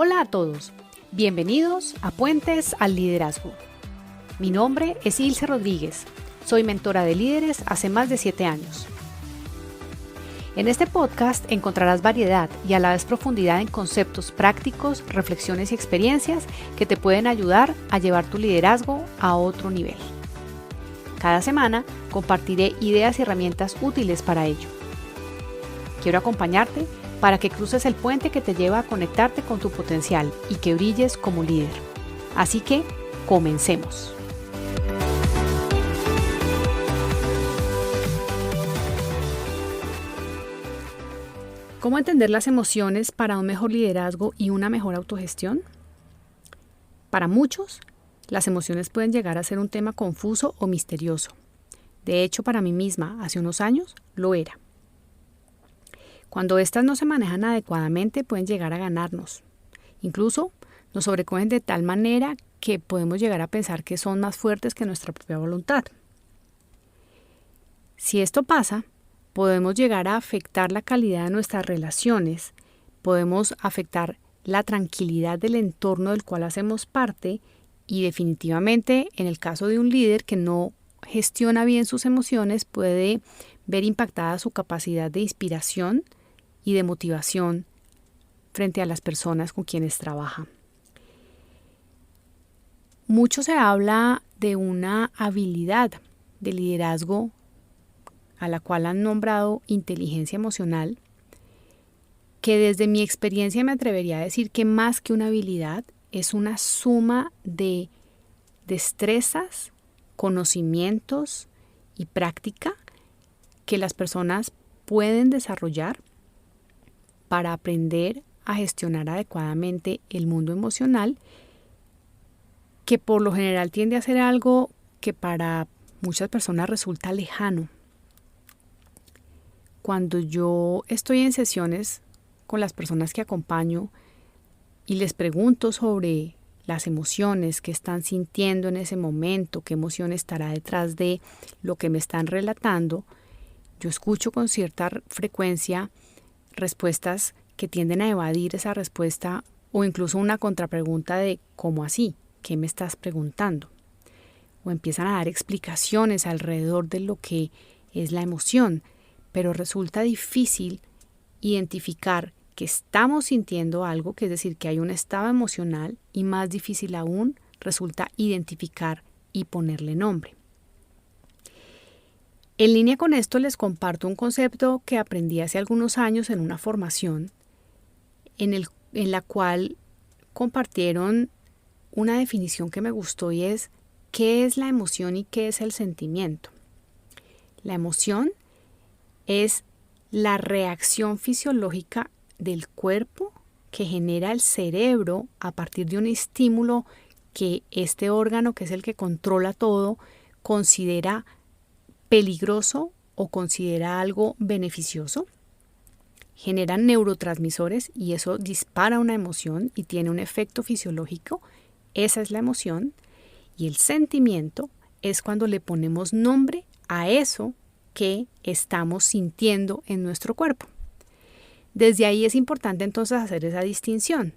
Hola a todos, bienvenidos a Puentes al Liderazgo. Mi nombre es Ilse Rodríguez, soy mentora de líderes hace más de 7 años. En este podcast encontrarás variedad y a la vez profundidad en conceptos prácticos, reflexiones y experiencias que te pueden ayudar a llevar tu liderazgo a otro nivel. Cada semana compartiré ideas y herramientas útiles para ello. Quiero acompañarte para que cruces el puente que te lleva a conectarte con tu potencial y que brilles como líder. Así que, comencemos. ¿Cómo entender las emociones para un mejor liderazgo y una mejor autogestión? Para muchos, las emociones pueden llegar a ser un tema confuso o misterioso. De hecho, para mí misma, hace unos años, lo era. Cuando éstas no se manejan adecuadamente, pueden llegar a ganarnos. Incluso nos sobrecogen de tal manera que podemos llegar a pensar que son más fuertes que nuestra propia voluntad. Si esto pasa, podemos llegar a afectar la calidad de nuestras relaciones, podemos afectar la tranquilidad del entorno del cual hacemos parte y definitivamente, en el caso de un líder que no gestiona bien sus emociones, puede ver impactada su capacidad de inspiración y de motivación frente a las personas con quienes trabaja. Mucho se habla de una habilidad de liderazgo a la cual han nombrado inteligencia emocional, que desde mi experiencia me atrevería a decir que más que una habilidad es una suma de destrezas, conocimientos y práctica que las personas pueden desarrollar para aprender a gestionar adecuadamente el mundo emocional, que por lo general tiende a ser algo que para muchas personas resulta lejano. Cuando yo estoy en sesiones con las personas que acompaño y les pregunto sobre las emociones que están sintiendo en ese momento, qué emoción estará detrás de lo que me están relatando, yo escucho con cierta frecuencia respuestas que tienden a evadir esa respuesta o incluso una contrapregunta de ¿cómo así? ¿Qué me estás preguntando? O empiezan a dar explicaciones alrededor de lo que es la emoción, pero resulta difícil identificar que estamos sintiendo algo, que es decir, que hay un estado emocional, y más difícil aún resulta identificar y ponerle nombre. En línea con esto les comparto un concepto que aprendí hace algunos años en una formación en la cual compartieron una definición que me gustó y es ¿qué es la emoción y qué es el sentimiento? La emoción es la reacción fisiológica del cuerpo que genera el cerebro a partir de un estímulo que este órgano, que es el que controla todo, considera peligroso o considera algo beneficioso. Generan neurotransmisores y eso dispara una emoción y tiene un efecto fisiológico. Esa es la emoción. Y el sentimiento es cuando le ponemos nombre a eso que estamos sintiendo en nuestro cuerpo. Desde ahí es importante entonces hacer esa distinción.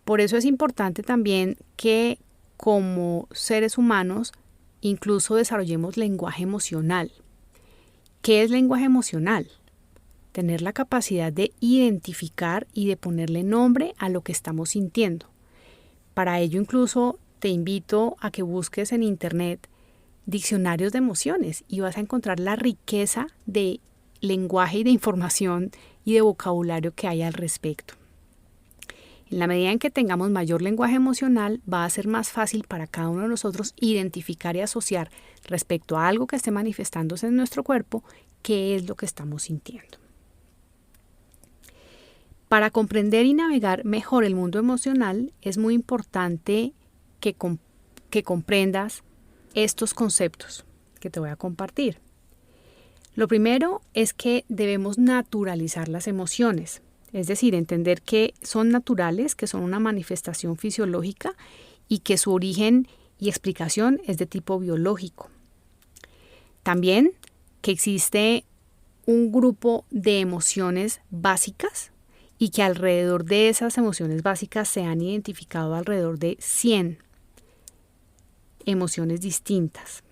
Por eso es importante también que como seres humanos incluso desarrollemos lenguaje emocional. ¿Qué es lenguaje emocional? Tener la capacidad de identificar y de ponerle nombre a lo que estamos sintiendo. Para ello incluso te invito a que busques en internet diccionarios de emociones y vas a encontrar la riqueza de lenguaje y de información y de vocabulario que hay al respecto. En la medida en que tengamos mayor lenguaje emocional, va a ser más fácil para cada uno de nosotros identificar y asociar respecto a algo que esté manifestándose en nuestro cuerpo, qué es lo que estamos sintiendo. Para comprender y navegar mejor el mundo emocional, es muy importante que comprendas estos conceptos que te voy a compartir. Lo primero es que debemos naturalizar las emociones. Es decir, entender que son naturales, que son una manifestación fisiológica y que su origen y explicación es de tipo biológico. También que existe un grupo de emociones básicas y que alrededor de esas emociones básicas se han identificado alrededor de 100 emociones distintas.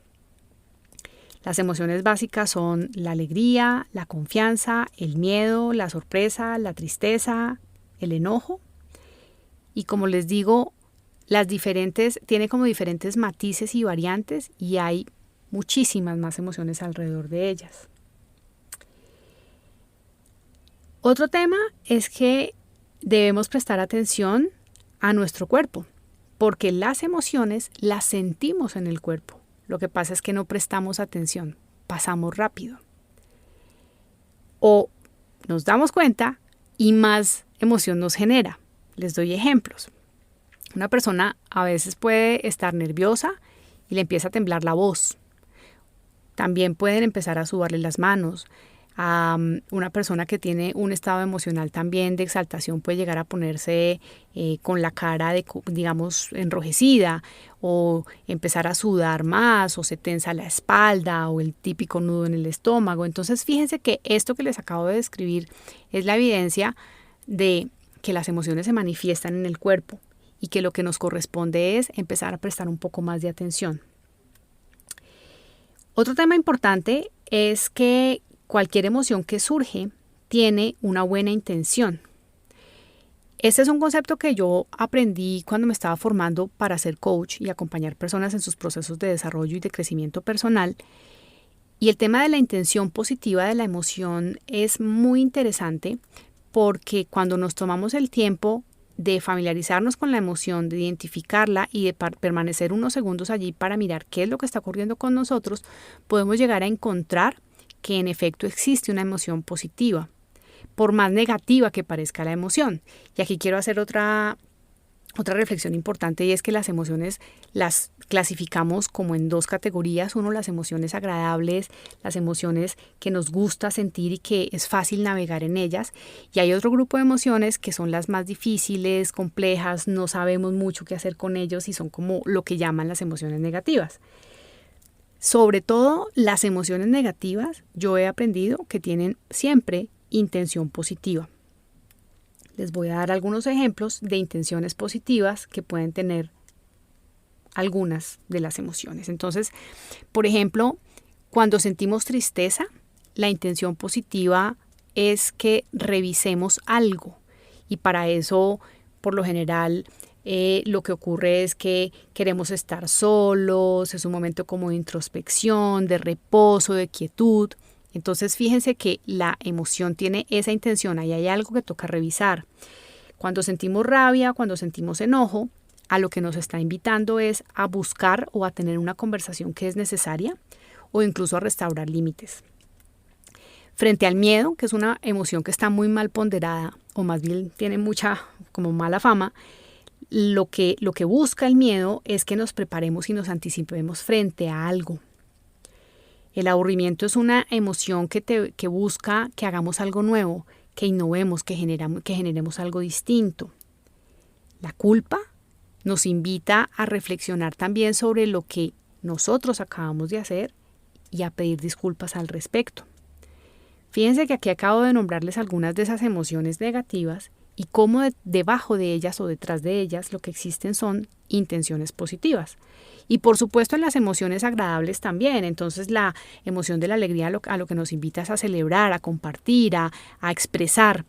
Las emociones básicas son la alegría, la confianza, el miedo, la sorpresa, la tristeza, el enojo. Y como les digo, tiene como diferentes matices y variantes y hay muchísimas más emociones alrededor de ellas. Otro tema es que debemos prestar atención a nuestro cuerpo, porque las emociones las sentimos en el cuerpo. Lo que pasa es que no prestamos atención, pasamos rápido. O nos damos cuenta y más emoción nos genera. Les doy ejemplos. Una persona a veces puede estar nerviosa y le empieza a temblar la voz. También pueden empezar a sudarle las manos. A una persona que tiene un estado emocional también de exaltación puede llegar a ponerse con la cara, digamos, enrojecida o empezar a sudar más o se tensa la espalda o el típico nudo en el estómago. Entonces fíjense que esto que les acabo de describir es la evidencia de que las emociones se manifiestan en el cuerpo y que lo que nos corresponde es empezar a prestar un poco más de atención. Otro tema importante es que cualquier emoción que surge tiene una buena intención. Este es un concepto que yo aprendí cuando me estaba formando para ser coach y acompañar personas en sus procesos de desarrollo y de crecimiento personal. Y el tema de la intención positiva de la emoción es muy interesante porque cuando nos tomamos el tiempo de familiarizarnos con la emoción, de identificarla y de permanecer unos segundos allí para mirar qué es lo que está ocurriendo con nosotros, podemos llegar a encontrar que en efecto existe una emoción positiva, por más negativa que parezca la emoción. Y aquí quiero hacer otra reflexión importante y es que las emociones las clasificamos como en dos categorías. Uno, las emociones agradables, las emociones que nos gusta sentir y que es fácil navegar en ellas. Y hay otro grupo de emociones que son las más difíciles, complejas, no sabemos mucho qué hacer con ellos y son como lo que llaman las emociones negativas. Sobre todo las emociones negativas, yo he aprendido que tienen siempre intención positiva. Les voy a dar algunos ejemplos de intenciones positivas que pueden tener algunas de las emociones. Entonces, por ejemplo, cuando sentimos tristeza, la intención positiva es que revisemos algo. Y para eso, por lo general, lo que ocurre es que queremos estar solos, es un momento como de introspección, de reposo, de quietud. Entonces fíjense que la emoción tiene esa intención, ahí hay algo que toca revisar. Cuando sentimos rabia, cuando sentimos enojo, a lo que nos está invitando es a buscar o a tener una conversación que es necesaria o incluso a restaurar límites. Frente al miedo, que es una emoción que está muy mal ponderada o más bien tiene mucha como mala fama, lo que busca el miedo es que nos preparemos y nos anticipemos frente a algo. El aburrimiento es una emoción que busca que hagamos algo nuevo, que innovemos, que generemos algo distinto. La culpa nos invita a reflexionar también sobre lo que nosotros acabamos de hacer y a pedir disculpas al respecto. Fíjense que aquí acabo de nombrarles algunas de esas emociones negativas y cómo debajo de ellas o detrás de ellas lo que existen son intenciones positivas. Y por supuesto en las emociones agradables también. Entonces la emoción de la alegría a lo que nos invita es a celebrar, a compartir, a expresar.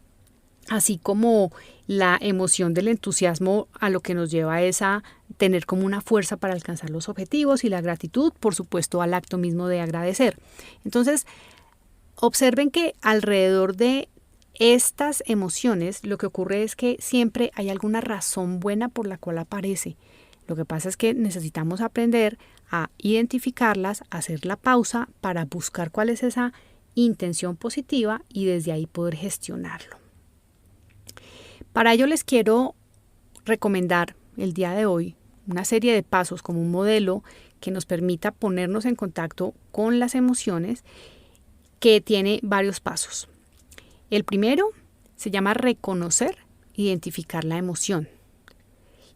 Así como la emoción del entusiasmo a lo que nos lleva es a tener como una fuerza para alcanzar los objetivos y la gratitud, por supuesto, al acto mismo de agradecer. Entonces, observen que alrededor de estas emociones lo que ocurre es que siempre hay alguna razón buena por la cual aparece. Lo que pasa es que necesitamos aprender a identificarlas, hacer la pausa para buscar cuál es esa intención positiva y desde ahí poder gestionarlo. Para ello les quiero recomendar el día de hoy una serie de pasos como un modelo que nos permita ponernos en contacto con las emociones que tiene varios pasos. El primero se llama reconocer, identificar la emoción.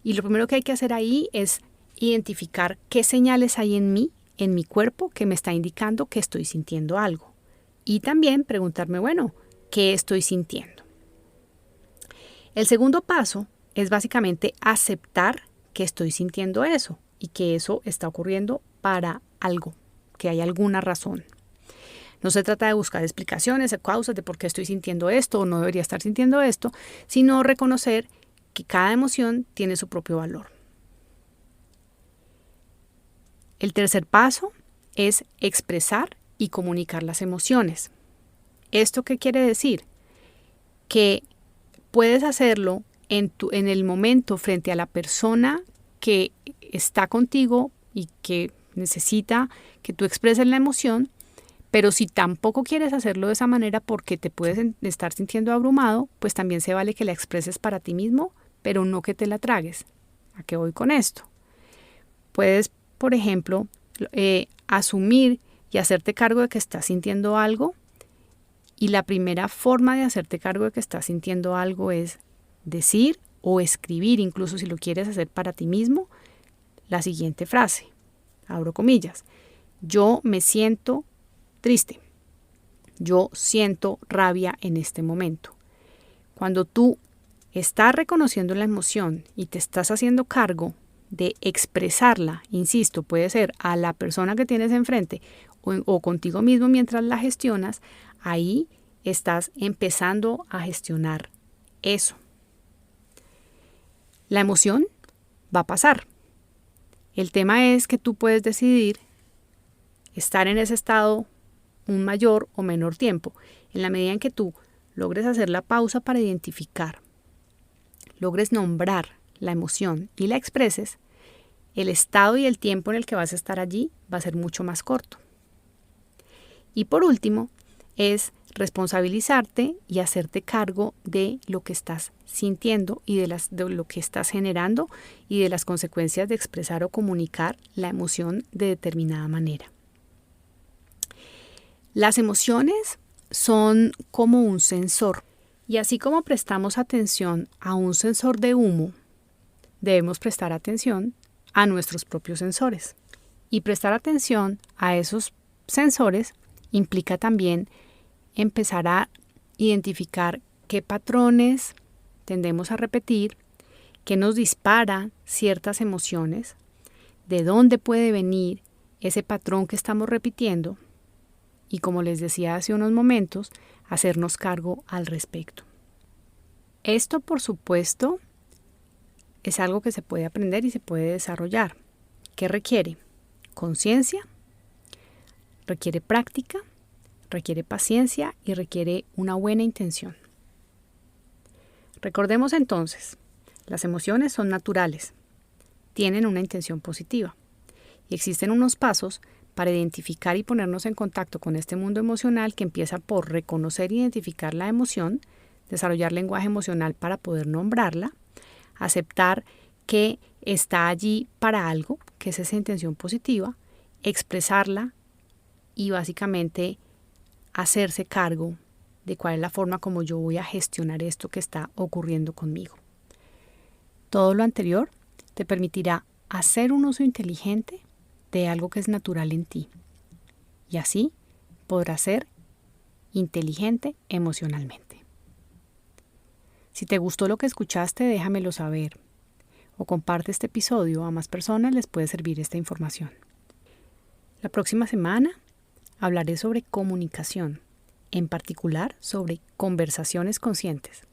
Y lo primero que hay que hacer ahí es identificar qué señales hay en mí, en mi cuerpo, que me está indicando que estoy sintiendo algo. Y también preguntarme, bueno, ¿qué estoy sintiendo? El segundo paso es básicamente aceptar que estoy sintiendo eso y que eso está ocurriendo para algo, que hay alguna razón. No se trata de buscar explicaciones o causas de por qué estoy sintiendo esto o no debería estar sintiendo esto, sino reconocer que cada emoción tiene su propio valor. El tercer paso es expresar y comunicar las emociones. ¿Esto qué quiere decir? Que puedes hacerlo en el momento frente a la persona que está contigo y que necesita que tú expreses la emoción, pero si tampoco quieres hacerlo de esa manera porque te puedes estar sintiendo abrumado, pues también se vale que la expreses para ti mismo, pero no que te la tragues. ¿A qué voy con esto? Puedes, por ejemplo, asumir y hacerte cargo de que estás sintiendo algo, y la primera forma de hacerte cargo de que estás sintiendo algo es decir o escribir, incluso si lo quieres hacer para ti mismo, la siguiente frase, abro comillas: yo me siento triste, yo siento rabia en este momento. Cuando tú estás reconociendo la emoción y te estás haciendo cargo de expresarla, insisto, puede ser a la persona que tienes enfrente o contigo mismo mientras la gestionas, ahí estás empezando a gestionar eso. La emoción va a pasar. El tema es que tú puedes decidir estar en ese estado un mayor o menor tiempo. En la medida en que tú logres hacer la pausa para identificar, logres nombrar la emoción y la expreses, el estado y el tiempo en el que vas a estar allí va a ser mucho más corto. Y por último, es responsabilizarte y hacerte cargo de lo que estás sintiendo y de lo que estás generando y de las consecuencias de expresar o comunicar la emoción de determinada manera. Las emociones son como un sensor, y así como prestamos atención a un sensor de humo, debemos prestar atención a nuestros propios sensores. Y prestar atención a esos sensores implica también empezar a identificar qué patrones tendemos a repetir, qué nos dispara ciertas emociones, de dónde puede venir ese patrón que estamos repitiendo y, como les decía hace unos momentos, hacernos cargo al respecto. Esto, por supuesto, es algo que se puede aprender y se puede desarrollar. ¿Qué requiere? Conciencia, requiere práctica, requiere paciencia y requiere una buena intención. Recordemos entonces, las emociones son naturales, tienen una intención positiva y existen unos pasos para identificar y ponernos en contacto con este mundo emocional que empieza por reconocer e identificar la emoción, desarrollar lenguaje emocional para poder nombrarla, aceptar que está allí para algo, que es esa intención positiva, expresarla y básicamente hacerse cargo de cuál es la forma como yo voy a gestionar esto que está ocurriendo conmigo. Todo lo anterior te permitirá hacer un uso inteligente de algo que es natural en ti y así podrás ser inteligente emocionalmente. Si te gustó lo que escuchaste, déjamelo saber o comparte este episodio. A más personas les puede servir esta información. La próxima semana hablaré sobre comunicación, en particular sobre conversaciones conscientes.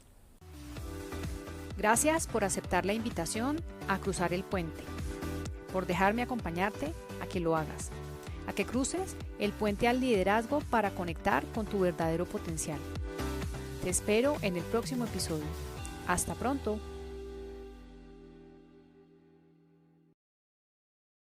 Gracias por aceptar la invitación a cruzar el puente, por dejarme acompañarte a que lo hagas, a que cruces el puente al liderazgo para conectar con tu verdadero potencial. Te espero en el próximo episodio. Hasta pronto.